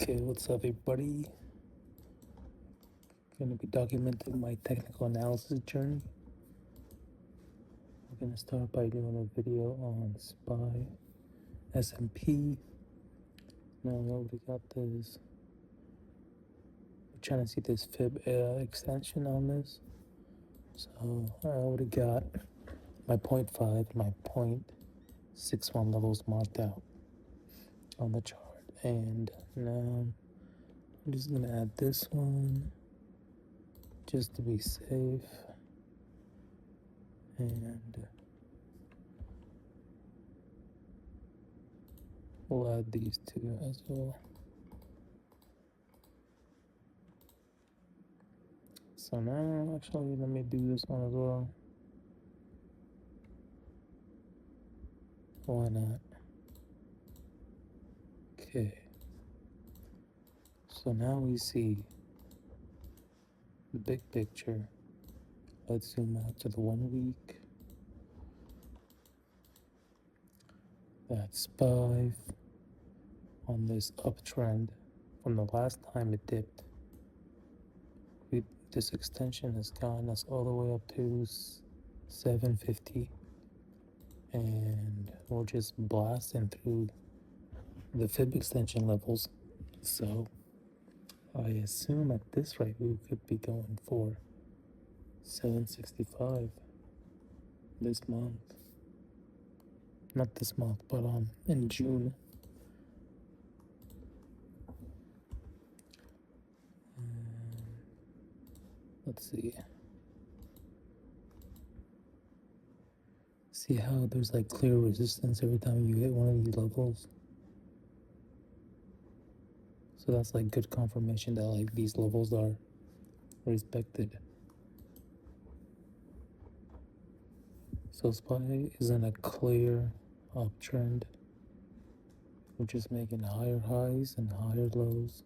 Okay, what's up, everybody? Gonna be documenting my technical analysis journey. We're gonna start by doing a video on SPY SP. Now we already got this. We're trying to see this fib extension on this. So I already got my 0.5 and my 0.61 levels marked out on the chart, and now I'm just gonna add this one just to be safe. And we'll add these two as well. So now, actually, let me do this one as well. Why not? Okay. So now we see the big picture. Let's zoom out to the 1 week. That's 5 on this uptrend from the last time it dipped. This extension has gotten us all the way up to 750, and we're just blasting through the fib extension levels. So I assume at this rate we could be going for 765 this month. Not this month, but in June. Let's see. See how there's like clear resistance every time you hit one of these levels? So that's like good confirmation that like these levels are respected. So SPY is in a clear uptrend. We're just making higher highs and higher lows.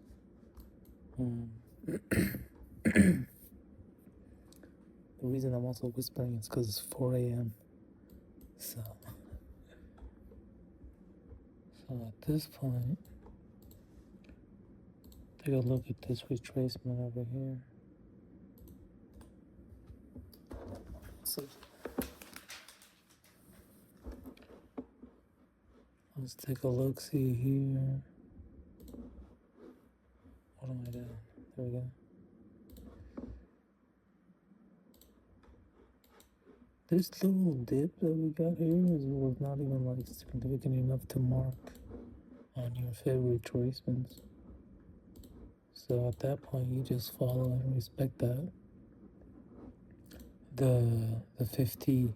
The reason I'm also whispering is because it's 4 a.m. So at this point, take a look at this retracement over here. So let's take a look, see here. What am I doing? There we go. This little dip that we got here was not even like significant enough to mark on your favorite retracements. So at that point, you just follow and respect that. The 50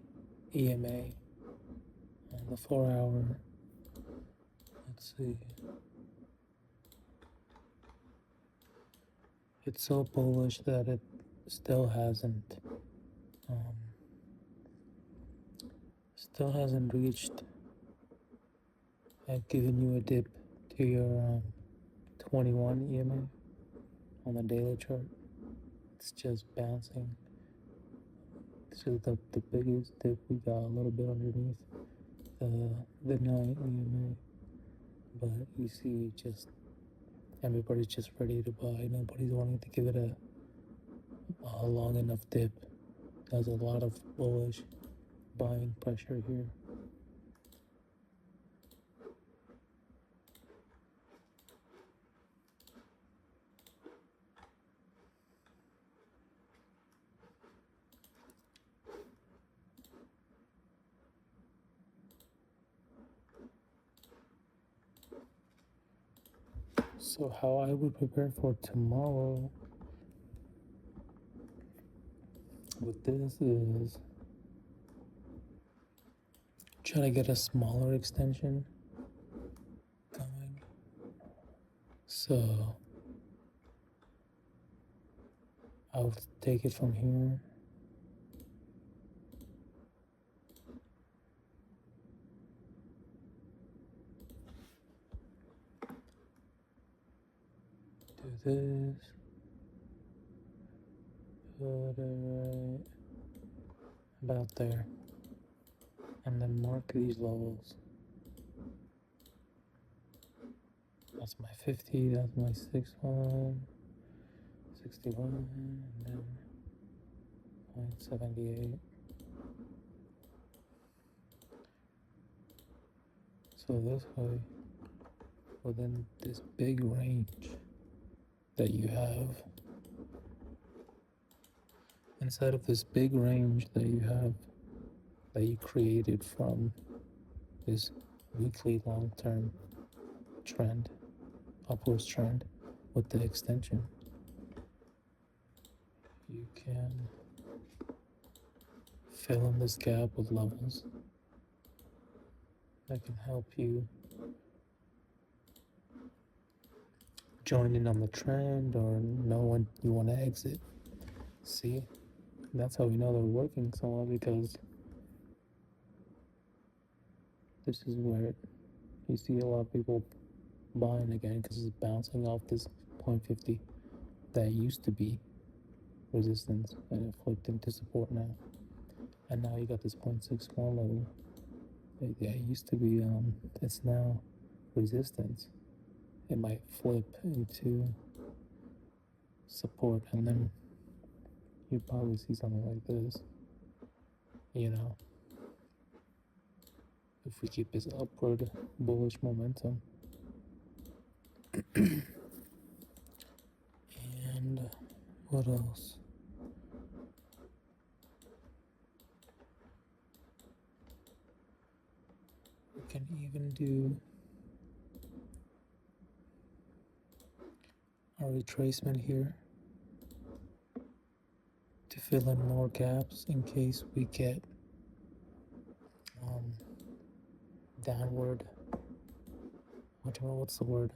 EMA and the 4 hour. Let's see. It's so bullish that it still hasn't reached. I've given you a dip to your 21 EMA on the daily chart. It's just bouncing. This is the biggest dip we got, a little bit underneath the 9 EMA. But you see, just everybody's just ready to buy. Nobody's wanting to give it a long enough dip. There's a lot of bullish buying pressure here. So how I would prepare for tomorrow with this is try to get a smaller extension going. So I'll take it from here. Do this. Put it right about there. And then mark these levels. That's my 50, that's my 61, 61, and then 0.78. So this way, within this big range that you have, inside of this big range that you have, that you created from this weekly long-term trend, upwards trend with the extension, you can fill in this gap with levels that can help you join in on the trend or know when you want to exit. See, that's how we know they're working so well, because this is where you see a lot of people buying again because it's bouncing off this 0.50 that used to be resistance and it flipped into support now. And now you got this 0.61 level that used to be it's now resistance. It might flip into support, and then you probably see something like this, you know, if we keep this upward bullish momentum. And what else? We can even do a retracement here to fill in more gaps in case we get downward, what's the word?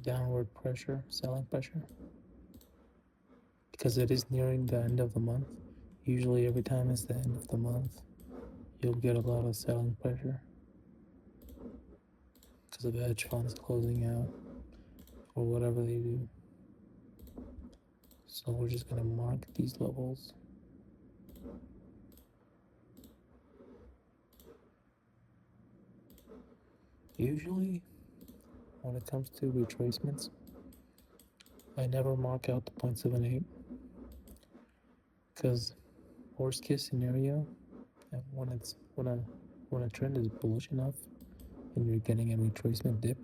Downward pressure, selling pressure. Because it is nearing the end of the month. Usually every time it's the end of the month, you'll get a lot of selling pressure because of hedge funds closing out or whatever they do. So we're just going to mark these levels. Usually, when it comes to retracements, I never mark out the 0.78 because worst case scenario, and when a trend is bullish enough and you're getting a retracement dip,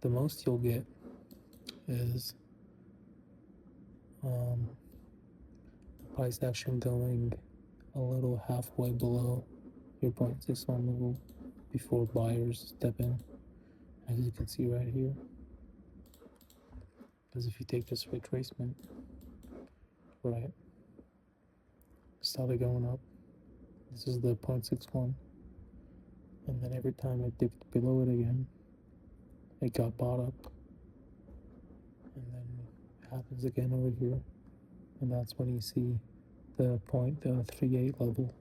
the most you'll get is price action going a little halfway below your 0.61 level before buyers step in, as you can see right here. Because if you take this retracement, right, started going up, this is the 0.61, and then every time it dipped below it again, it got bought up, and then it happens again over here, and that's when you see the 0.38 level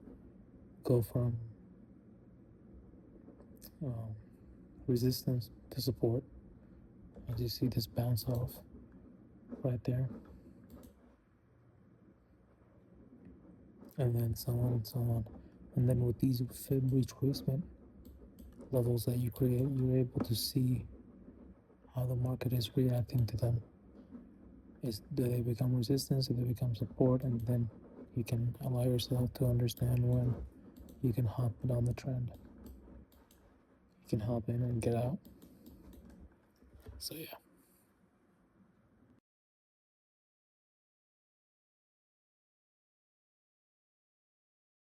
go from resistance to support, as you see this bounce off right there, and then so on and so on. And then with these fib retracement levels that you create, you're able to see how the market is reacting to them. Do they become resistance, do they become support, and then you can allow yourself to understand when you can hop down the trend. You can hop in and get out. So yeah.